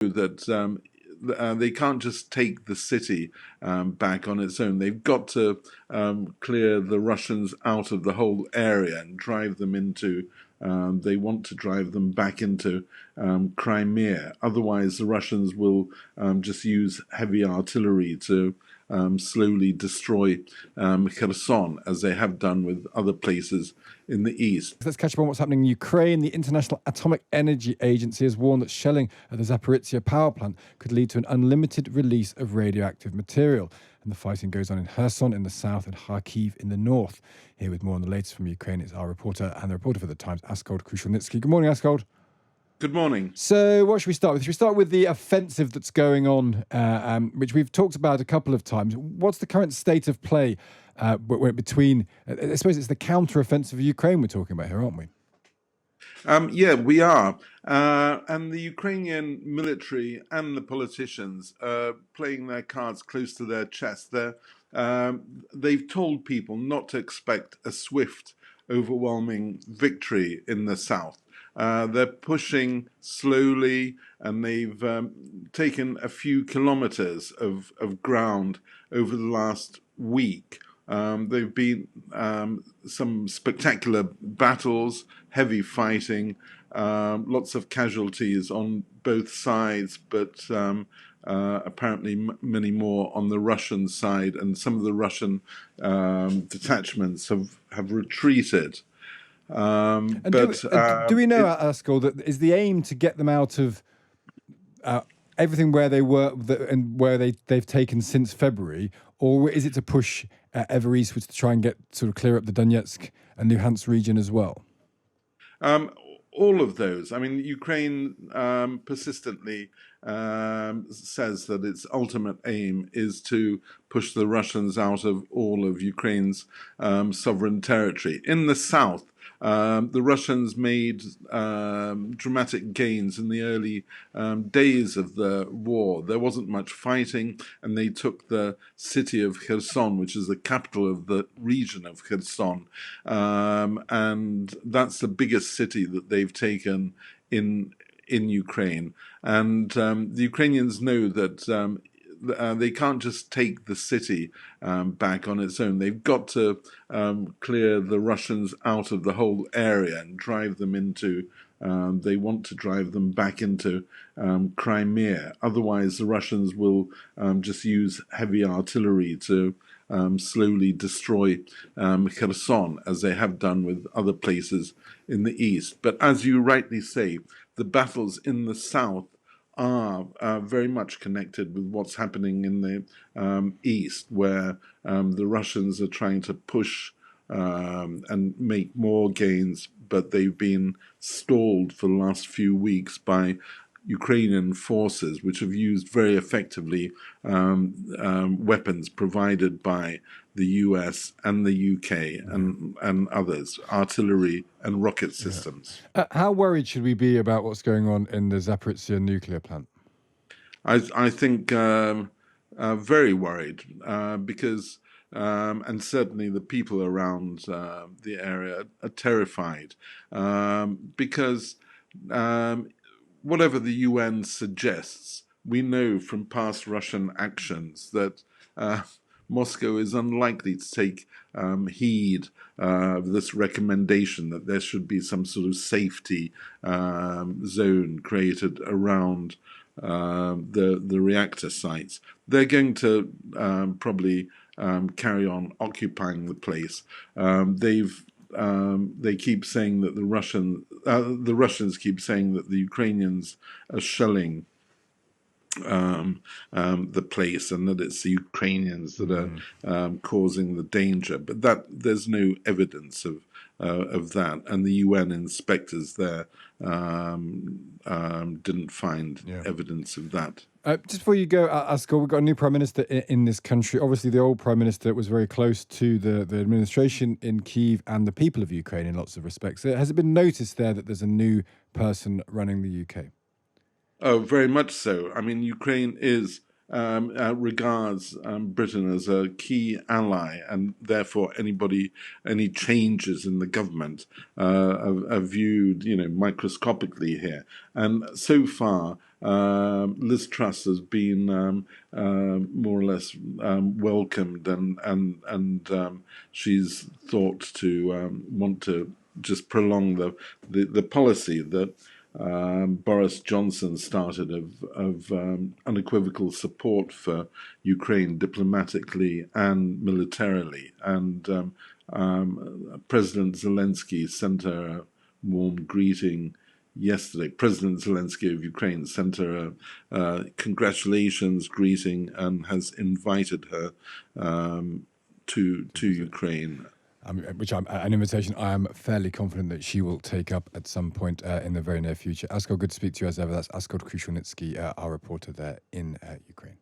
that they can't just take the city back on its own. They've got to clear the Russians out of the whole area and drive them into. They want to drive them back into Crimea. Otherwise, the Russians will just use heavy artillery to slowly destroy Kherson, as they have done with other places in the east. Let's catch up on what's happening in Ukraine. The International Atomic Energy Agency has warned that shelling at the Zaporizhzhia power plant could lead to an unlimited release of radioactive material. And the fighting goes on in Kherson in the south and Kharkiv in the north. Here with more on the latest from Ukraine is our reporter and the reporter for the Times, Askold Krushelnycky. Good morning, Askold. Good morning. So what should we start with? Should we start with the offensive that's going on, which we've talked about a couple of times? What's the current state of play between, I suppose it's the counter-offensive of Ukraine we're talking about here, aren't we? Yeah, we are. And the Ukrainian military and the politicians are playing their cards close to their chest. They've told people not to expect a swift, overwhelming victory in the south. They're pushing slowly, and they've taken a few kilometers of ground over the last week. There've been some spectacular battles, heavy fighting, lots of casualties on both sides, but apparently many more on the Russian side, and some of the Russian detachments have retreated. Do we know, Askold, that is the aim to get them out of everything where they were and where they've taken since February, or is it to push ever eastwards to try and get sort of clear up the Donetsk and Luhansk region as well? All of those. I mean, Ukraine persistently says that its ultimate aim is to push the Russians out of all of Ukraine's sovereign territory. In the south, the Russians made dramatic gains in the early days of the war. There wasn't much fighting, and they took the city of Kherson, which is the capital of the region of Kherson, and that's the biggest city that they've taken in Ukraine. And the Ukrainians know that they can't just take the city back on its own. They've got to clear the Russians out of the whole area and drive them into. They want to drive them back into Crimea. Otherwise, the Russians will just use heavy artillery to slowly destroy Kherson, as they have done with other places in the east. But as you rightly say, the battles in the south are very much connected with what's happening in the east, where the Russians are trying to push and make more gains, but they've been stalled for the last few weeks by Ukrainian forces, which have used very effectively weapons provided by the US and the UK and others, artillery and rocket systems. How worried should we be about what's going on in the Zaporizhzhia nuclear plant? I think very worried because, and certainly the people around the area are terrified because whatever the UN suggests, we know from past Russian actions that Moscow is unlikely to take heed of this recommendation that there should be some sort of safety zone created around the reactor sites. They're going to probably carry on occupying the place. They keep saying that the Russians keep saying that the Ukrainians are shelling the place, and that it's the Ukrainians that are causing the danger. But there's no evidence of that, and the UN inspectors there didn't find evidence of that. Just before you go, Askold, we've got a new prime minister in this country. Obviously, the old prime minister was very close to the administration in Kyiv and the people of Ukraine in lots of respects. Has it been noticed there that there's a new person running the UK? Oh, very much so. I mean, Ukraine regards Britain as a key ally, and therefore any changes in the government are viewed, microscopically here. And so far, Liz Truss has been more or less welcomed, and she's thought to want to just prolong the policy that Boris Johnson started of unequivocal support for Ukraine diplomatically and militarily. And President Zelensky sent her a warm greeting yesterday. President Zelensky of Ukraine sent her a congratulations greeting and has invited her to Ukraine. An invitation I am fairly confident that she will take up at some point in the very near future. Askold, good to speak to you as ever. That's Askold Krushelnycky, our reporter there in Ukraine.